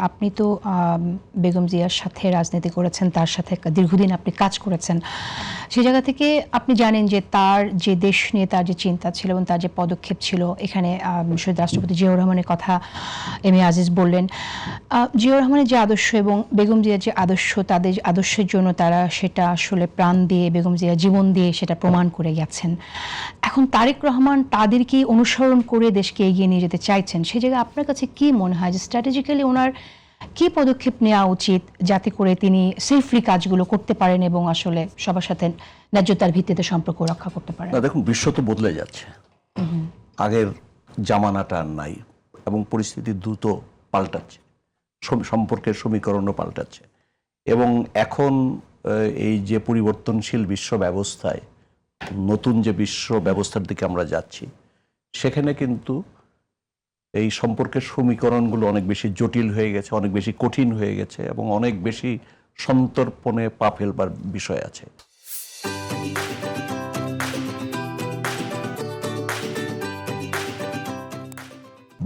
আপনি তো বেগম জিয়ার সাথে রাজনীতি করেছেন, তার সাথে দীর্ঘদিন আপনি কাজ করেছেন। সেই জায়গা থেকে আপনি জানেন যে তার যে দেশ নিয়ে তার যে চিন্তা ছিল এবং তার যে পদক্ষেপ ছিল, এখানে শহীদ রাষ্ট্রপতি জিয়াউর রহমানের কথা এম এ আজিজ বললেন। জিয়াউর রহমানের যে আদর্শ এবং বেগম জিয়ার যে আদর্শ, তাদের আদর্শের জন্য তারা সেটা আসলে প্রাণ দিয়ে, বেগম জিয়া জীবন দিয়ে সেটা প্রমাণ করে গেছেন। এখন তারেক রহমান তাদেরকে অনুসরণ করে দেশকে এগিয়ে নিয়ে যেতে চাইছেন। সেই জায়গায় আপনার কাছে কি মনে হয় যে স্ট্র্যাটেজিক্যালি ওনার কি পদক্ষেপ নেওয়া উচিত যাতে করে তিনি সেফলি কাজগুলো করতে পারেন এবং আসলে সবার সাথে ন্যায্যতার ভিত্তিতে সম্পর্ক রক্ষা করতে পারেন? দেখুন, বিশ্ব তো বদলে যাচ্ছে, আগের জামানাটা আর নাই এবং পরিস্থিতি দ্রুত পাল্টাচ্ছে, সম্পর্কের সমীকরণও পাল্টাচ্ছে। এবং এখন এই যে পরিবর্তনশীল বিশ্ব ব্যবস্থায় নতুন যে বিশ্ব ব্যবস্থার দিকে আমরা যাচ্ছি, সেখানে কিন্তু এই সম্পর্কের সমীকরণগুলো অনেক বেশি জটিল হয়ে গেছে, অনেক বেশি কঠিন হয়ে গেছে এবং অনেক বেশি সন্তর্পণে পা ফেলবার বিষয় আছে।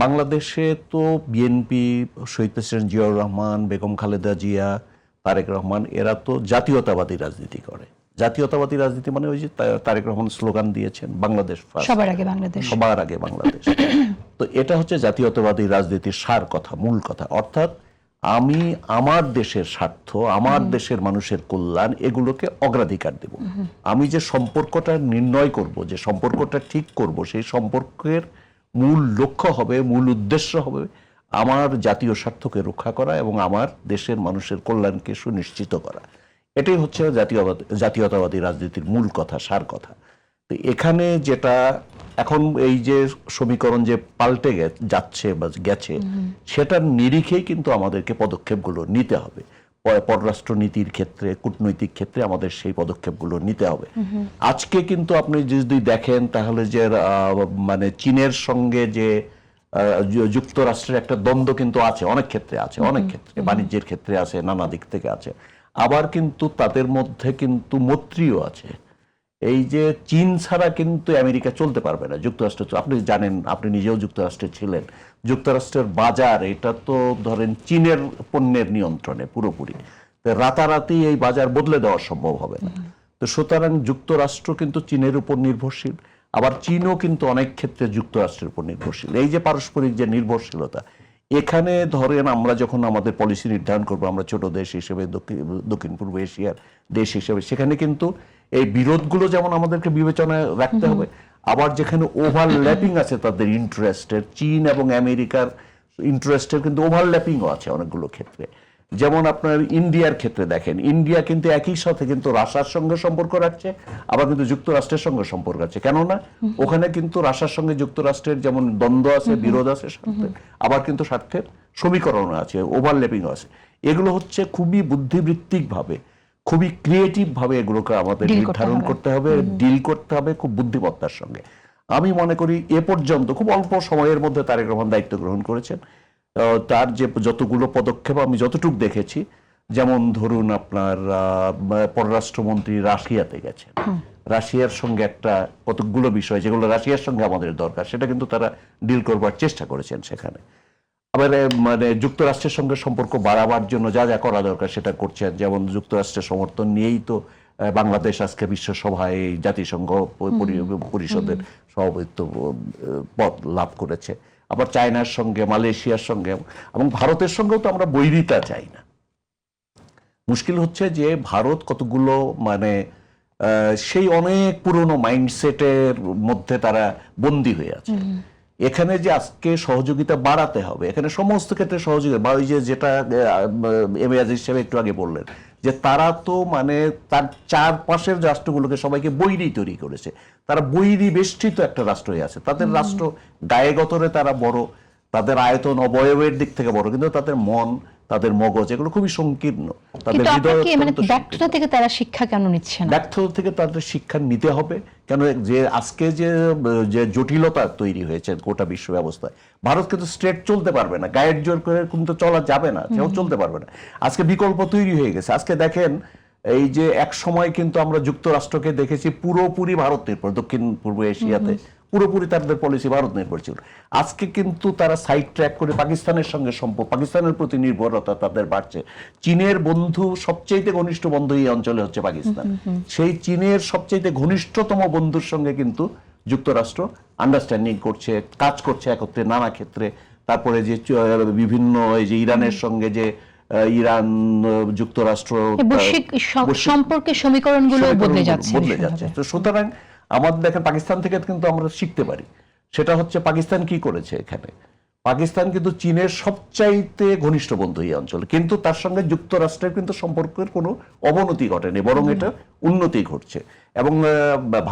বাংলাদেশে তো বিএনপি, শহীদ প্রেসিডেন্ট জিয়াউর রহমান, বেগম খালেদা জিয়া, তারেক রহমান, এরা তো জাতীয়তাবাদী রাজনীতি করে। জাতীয়তাবাদী রাজনীতি মানে ওই যে তারেক রহমান স্লোগান দিয়েছেন, বাংলাদেশ ফার্স্ট, সবার আগে বাংলাদেশ, সবার আগে বাংলাদেশ। তো এটা হচ্ছে জাতীয়তাবাদী রাজনীতির সার কথা, মূল কথা। অর্থাৎ আমি আমার দেশের স্বার্থ, আমার দেশের মানুষের কল্যাণ, এগুলোকে অগ্রাধিকার দেব। আমি যে সম্পর্কটা নির্ণয় করব, যে সম্পর্কটা ঠিক করব, সেই সম্পর্কের মূল লক্ষ্য হবে, মূল উদ্দেশ্য হবে আমার জাতীয় স্বার্থকে রক্ষা করা এবং আমার দেশের মানুষের কল্যাণকে সুনিশ্চিত করা। এটাই হচ্ছে জাতীয়তাবাদী রাজনীতির মূল কথা, সার কথা। তো এখানে যেটা এখন এই যে সমীকরণ যে পাল্টে যাচ্ছে বা গেছে, সেটার নিরিখেই কিন্তু আমাদেরকে পদক্ষেপগুলো নিতে হবে। পররাষ্ট্রনীতির ক্ষেত্রে, কূটনৈতিক ক্ষেত্রে আমাদের সেই পদক্ষেপগুলো নিতে হবে। আজকে কিন্তু আপনি যদি দেখেন তাহলে যে মানে চীনের সঙ্গে যে যুক্তরাষ্ট্রের একটা দ্বন্দ্ব কিন্তু আছে, অনেক ক্ষেত্রে আছে, অনেক ক্ষেত্রে বাণিজ্যের ক্ষেত্রে আছে, নানা দিক থেকে আছে। আবার কিন্তু তাদের মধ্যে কিন্তু মৈত্রীও আছে। এই যে চীন ছাড়া কিন্তু আমেরিকা চলতে পারবে না, যুক্তরাষ্ট্র। আপনি জানেন, আপনি নিজেও যুক্তরাষ্ট্রে ছিলেন, যুক্তরাষ্ট্রের বাজার এটা তো ধরেন চীনের পণ্যের নিয়ন্ত্রণে পুরোপুরি। রাতারাতি এই বাজার বদলে দেওয়া সম্ভব হবে না। তো সুতরাং যুক্তরাষ্ট্র কিন্তু চীনের উপর নির্ভরশীল, আবার চীনও কিন্তু অনেক ক্ষেত্রে যুক্তরাষ্ট্রের উপর নির্ভরশীল। এই যে পারস্পরিক যে নির্ভরশীলতা, এখানে ধরেন আমরা যখন আমাদের পলিসি নির্ধারণ করবো, আমরা ছোট দেশ হিসেবে, দক্ষিণ পূর্ব এশিয়ার দেশ হিসেবে, সেখানে কিন্তু এই বিরোধগুলো যেমন আমাদেরকে বিবেচনায় রাখতে হবে, আবার যেখানে ওভারল্যাপিং আছে তাদের ইন্টারেস্টের, চীন এবং আমেরিকার ইন্টারেস্টের কিন্তু ওভারল্যাপিংও আছে অনেকগুলো ক্ষেত্রে। যেমন আপনার ইন্ডিয়ার ক্ষেত্রে দেখেন, ইন্ডিয়া কিন্তু একই সাথে কিন্তু রাশিয়ার সঙ্গে সম্পর্ক রাখছে, আবার কিন্তু যুক্তরাষ্ট্রের সঙ্গে সম্পর্ক আছে। কেননা ওখানে কিন্তু রাশিয়ার সঙ্গে যুক্তরাষ্ট্রের যেমন দ্বন্দ্ব আছে, বিরোধ আছে স্বার্থের, আবার কিন্তু স্বার্থের সমীকরণ আছে, ওভারল্যাপিংও আছে। এগুলো হচ্ছে খুবই বুদ্ধিবৃত্তিক ভাবে, খুবই ক্রিয়েটিভ ভাবে এগুলোকে আমাদের নির্ধারণ করতে হবে, ডিল করতে হবে খুব বুদ্ধিমত্তার সঙ্গে। আমি মনে করি এ পর্যন্ত খুব অল্প সময়ের মধ্যে তারেক রহমান দায়িত্ব গ্রহণ করেছেন। তার যে যতগুলো পদক্ষেপ আমি যতটুকু দেখেছি, যেমন ধরুন আপনার পররাষ্ট্রমন্ত্রী রাশিয়াতে গেছেন, রাশিয়ার সঙ্গে একটা কতগুলো বিষয় যেগুলো রাশিয়ার সঙ্গে আমাদের দরকার, সেটা কিন্তু তারা ডিল করবার চেষ্টা করেছেন সেখানে। আবার মানে যুক্তরাষ্ট্রের সঙ্গে সম্পর্ক বাড়াবার জন্য যা যা করা দরকার সেটা করছেন। যেমন যুক্তরাষ্ট্রের সমর্থন নিয়েই তো বাংলাদেশ আজকে বিশ্বসভায় জাতিসংঘ পরিষদের সভাপতিত্ব পদ লাভ করেছে। আবার চায়নার সঙ্গে, মালয়েশিয়ার সঙ্গে এবং ভারতের সঙ্গেও তো আমরা বৈরিতা চাই না। মুশকিল হচ্ছে যে ভারত কতগুলো মানে সেই অনেক পুরনো মাইন্ডসেটের মধ্যে তারা বন্দী হয়ে আছে। এখানে যে আজকে সহযোগিতা বাড়াতে হবে, এখানে সমস্ত ক্ষেত্রে সহযোগিতা, বা ওই যে যেটা এম এ আজিজ সাহেব একটু আগে বললেন, যে তারা তো মানে তার চারপাশের রাষ্ট্রগুলোকে সবাইকে বৈরী তৈরি করেছে। তারা বৈরী বেষ্টিত একটা রাষ্ট্র হয়ে আছে। তাদের রাষ্ট্র গায়ে গতরে তারা বড়, তাদের আয়তন অবয়বের দিক থেকে বড়, কিন্তু তাদের মন, তাদের মগজ এগুলো খুবই সংকীর্ণ। তাদের হৃদয় ব্যর্থতা থেকে তারা শিক্ষা কেন নিচ্ছে না? ব্যর্থতা থেকে তাদের শিক্ষা নিতে হবে। কেন যে আজকে যে জটিলতা তৈরি হয়েছে গোটা বিশ্ব ব্যবস্থায়, ভারত কিন্তু স্ট্রেট চলতে পারবে না, গায়ের জোর করে কিন্তু চলা যাবে না, সেও চলতে পারবে না। আজকে বিকল্প তৈরি হয়ে গেছে। আজকে দেখেন, এই যে এক সময় কিন্তু আমরা যুক্তরাষ্ট্রকে দেখেছি পুরোপুরি ভারত নির্ভর, দক্ষিণ পূর্ব এশিয়াতে পুরোপুরি তাদের পলিসি ভারত নির্ভর ছিল। আজকে কিন্তু তারা সাইড ট্র্যাক করে পাকিস্তানের সঙ্গে পাকিস্তানের প্রতি নির্ভরতা তাদের বাড়ছে। চীনের বন্ধু, সবচেয়ে ঘনিষ্ঠ বন্ধু এই অঞ্চলে হচ্ছে পাকিস্তান। সেই চীনের সবচেয়ে ঘনিষ্ঠতম বন্ধুর সঙ্গে কিন্তু যুক্তরাষ্ট্র আন্ডারস্ট্যান্ডিং করছে, কাজ করছে একত্রে নানা ক্ষেত্রে। তারপরে যে বিভিন্ন এই যে ইরানের সঙ্গে যে ইরান যুক্তরাষ্ট্র বৈশ্বিক সম্পর্কের সমীকরণগুলো বদলে যাচ্ছে। তো সুতরাং আমাদের দেখেন পাকিস্তান থেকে কিন্তু আমরা শিখতে পারি। সেটা হচ্ছে পাকিস্তান কি করেছে এখানে। পাকিস্তান কিন্তু চীনের সবচাইতে ঘনিষ্ঠ বন্ধু এই অঞ্চলে, কিন্তু তার সঙ্গে যুক্তরাষ্ট্রের কিন্তু সম্পর্কের কোনো অবনতি ঘটেনি, বরং এটা উন্নতি ঘটছে। এবং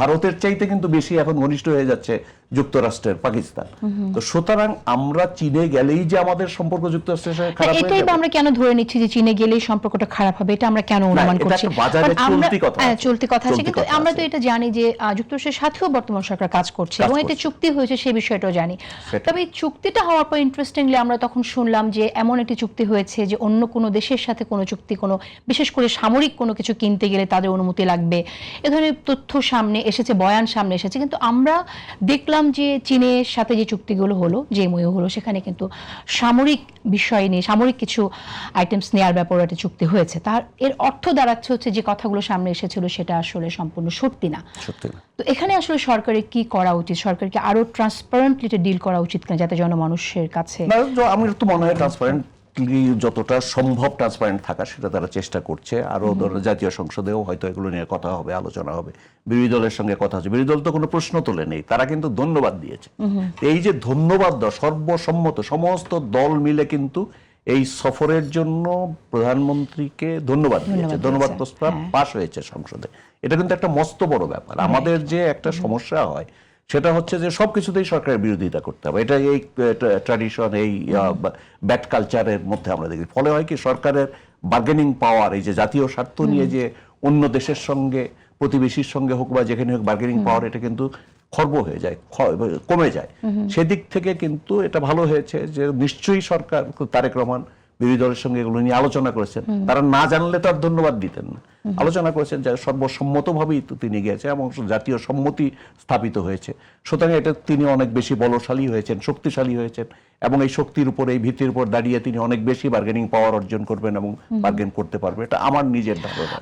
ভারতের চাইতে কিন্তু বেশি এখন ঘনিষ্ঠ হয়ে যাচ্ছে যুক্তরাষ্ট্রের পাকিস্তান। তো সুতরাং আমরা চীনে গেলেই যে আমাদের সম্পর্ক যুক্তরাষ্ট্রের সাথে খারাপ হয়ে এটাই যাবে, আমরা কেন ধরে নিচ্ছি যে চীনে গেলেই সম্পর্কটা খারাপ হবে, এটা আমরা কেন অনুমান করছি? বাজারে চলতি কথা আছে, চলতি কথা আছে, কিন্তু আমরা তো আছে। এটা জানি যে যুক্তরাষ্ট্রের সাথেও বর্তমান সরকার কাজ করছে এবং এটা চুক্তি হয়েছে, সেই বিষয়টাও জানি। তবে এই চুক্তিটা হওয়ার পর ইন্টারেস্টিংলি আমরা তখন শুনলাম যে এমন একটি চুক্তি হয়েছে যে অন্য কোনো দেশের সাথে কোনো চুক্তি, কোনো বিশেষ করে সামরিক কোনো কিছু কিনতে গেলে তাদের অনুমতি লাগবে, এ ধরনের তথ্য সামনে এসেছে, বয়ান সামনে এসেছে। কিন্তু আমরা দেখলাম যে চীনের সাথে যে চুক্তিগুলো হলো, যে এমওইউ হলো, সেখানে কিন্তু সামরিক বিষয় নিয়ে, সামরিক কিছু আইটেমস নেওয়ার ব্যাপারে একটা চুক্তি হয়েছে। তার এর অর্থ দাঁড়াচ্ছে হচ্ছে যে কথাগুলো সামনে এসেছিল সেটা আসলে সম্পূর্ণ সত্যি না। তো এখানে আসলে সরকারের কি করা উচিত? সরকারকে আরো ট্রান্সপারেন্টলি ডিল করা উচিত কিনা, যাতে জনমানুষের কাছে? আমার তো মনে হয় ট্রান্সপারেন্টলি যতটা সম্ভব ট্রান্সপারেন্ট থাকা সেটা তারা চেষ্টা করছে। আরো জাতীয় সংসদেও হয়তো এগুলো নিয়ে কথা হবে, আলোচনা হবে, বিরোধী দলের সঙ্গে কথা হচ্ছে। বিরোধী দল তো কোনো প্রশ্ন তোলে নেই, তারা কিন্তু ধন্যবাদ দিয়েছে। এই যে ধন্যবাদ দেওয়া, সর্বসম্মত সমস্ত দল মিলে কিন্তু এই সফরের জন্য প্রধানমন্ত্রীকে ধন্যবাদ দিয়েছে। ধন্যবাদ প্রস্তাব পাশ হয়েছে সংসদে। এটা কিন্তু একটা মস্ত বড় ব্যাপার। আমাদের যে একটা সমস্যা হয় সেটা হচ্ছে যে সবকিছুতেই সরকারের বিরোধিতা করতে হবে। এটা এই ট্র্যাডিশন, এই ব্যাড কালচারের মধ্যে আমরা দেখি। ফলে হয় কি, সরকারের বার্গেনিং পাওয়ার, এই যে জাতীয় স্বার্থ নিয়ে যে অন্য দেশের সঙ্গে, প্রতিবেশীর সঙ্গে হোক বা যেখানে হোক বার্গেনিং পাওয়ার, এটা কিন্তু খর্ব হয়ে যায়, কমে যায়। সেদিক থেকে কিন্তু এটা ভালো হয়েছে যে নিশ্চয়ই সরকার, তারেক রহমান বিরোধী দলের সঙ্গে এগুলো নিয়ে আলোচনা করেছেন। তারা না জানলে তো আর ধন্যবাদ দিতেন না। আলোচনা করেছেন, যা সর্বসম্মতভাবেই তিনি গিয়েছে এবং জাতীয় সম্মতি স্থাপিত হয়েছে। সুতরাং এটা তিনি অনেক বেশি বলশালী হয়েছেন, শক্তিশালী হয়েছেন, এবং এই শক্তির উপর, এই ভিত্তির উপর দাঁড়িয়ে তিনি অনেক বেশি বার্গেনিং পাওয়ার অর্জন করবেন এবং বার্গেন করতে পারবেন। এটা আমার নিজের ধারণা।